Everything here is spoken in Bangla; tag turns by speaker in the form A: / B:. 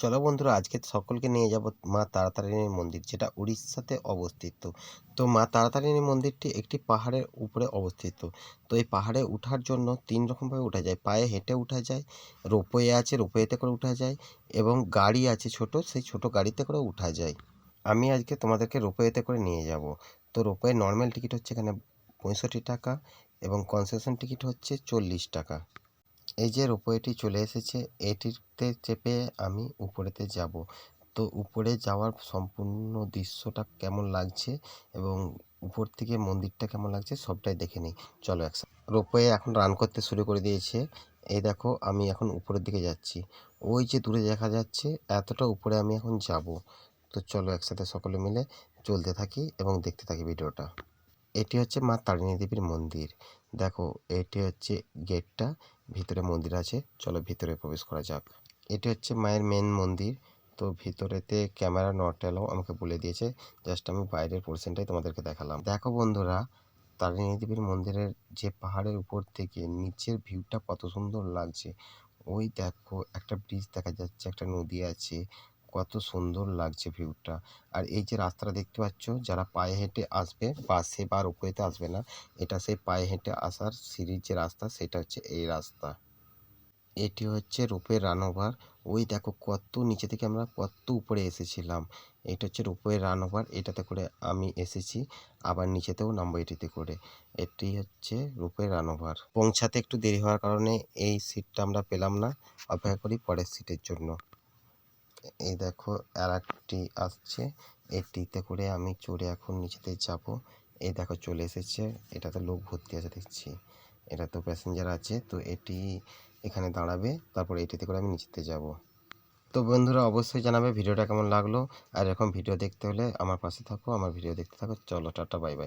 A: চলো বন্ধুরা, আজকে সকলকে নিয়ে যাব মা তারাতারিণীর মন্দির, যেটা উড়িষ্যাতে অবস্থিত। তো মা তারাতারিণী মন্দিরটি একটি পাহাড়ের উপরে অবস্থিত। তো এই পাহাড়ে উঠার জন্য ৩ রকমভাবে উঠা যায়। পায়ে হেঁটে উঠা যায়, রোপওয়ে আছে, রোপওয়েতে করে উঠা যায়, এবং গাড়ি আছে ছোট, সেই ছোট গাড়িতে করে উঠা যায়। আমি আজকে তোমাদেরকে রোপওয়েতে করে নিয়ে যাব। তো রোপওয়ে নর্মাল টিকিট হচ্ছে এখানে ৬৫ টাকা, এবং কনসেশন টিকিট হচ্ছে ৪০ টাকা। এই যে রোপওয়েটি চলে এসেছে, এটিতে চেপে আমি উপরেতে যাব। তো উপরে যাওয়ার সম্পূর্ণ দৃশ্যটা কেমন লাগছে এবং উপর থেকে মন্দিরটা কেমন লাগছে সবটাই দেখে নিই। চলো একসাথে। রোপওয়ে এখন রান করতে শুরু করে দিয়েছে। এই দেখো, আমি এখন উপরের দিকে যাচ্ছি। ওই যে দূরে দেখা যাচ্ছে, এতটা উপরে আমি এখন যাব। তো চলো একসাথে সকলে মিলে চলতে থাকি এবং দেখতে থাকি ভিডিওটা। এটি হচ্ছে মা তারিণী দেবীর মন্দির। দেখো, এটি হচ্ছে গেটটা, ভিতরে মন্দির আছে। চলো ভিতরে প্রবেশ করা যাক। এটি হচ্ছে মায়ের মেন মন্দির। তো ভিতরেতে ক্যামেরা নট এলাও আমাকে বলে দিয়েছে, জাস্ট আমি বাইরের পোর্শনটাই তোমাদেরকে দেখালাম। দেখো বন্ধুরা, তারিণী দেবীর মন্দিরের যে পাহাড়ের উপর থেকে নিচের ভিউটা কত সুন্দর লাগছে। ওই দেখো, একটা ব্রিজ দেখা যাচ্ছে, একটা নদী আছে, কত সুন্দর লাগছে ভিউটা। আর এই যে রাস্তাটা দেখতে পাচ্ছ, যারা পায়ে হেঁটে আসবে, বাসে বা রোপওয়েতে আসবে না, এটা সেই পায়ে হেঁটে আসার সিঁড়ির যে রাস্তা, সেটা হচ্ছে এই রাস্তা। এটি হচ্ছে রোপওয়ে রানওভার। ওই দেখো কত নিচে থেকে আমরা কত উপরে এসেছিলাম। এটা হচ্ছে রোপওয়ে রানওভার, এটাতে করে আমি এসেছি। আবার নিচেতেও নামবো এটিতে করে। এটি হচ্ছে রোপওয়ে রানওভার। পৌঁছাতে একটু দেরি হওয়ার কারণে এই সিটটা আমরা পেলাম না, অপেক্ষা করি পরের সিটের জন্য। এই দেখো, আর একটি আসছে, এটিতে করে আমি চড়ে এখন নিচেতে যাব। এই দেখো চলে এসেছে, এটাতে লোক ভর্তি আছে দেখছি। এটা তো প্যাসেঞ্জার আছে, তো এটি এখানে দাঁড়াবে, তারপর এটিতে করে আমি নিচেতে যাব। তো বন্ধুরা, অবশ্যই জানাবে ভিডিওটা কেমন লাগলো। আর এরকম ভিডিও দেখতে হলে আমার পাশে থাকো, আমার ভিডিও দেখতে থাকো। চলো টাটা, বাই বাই।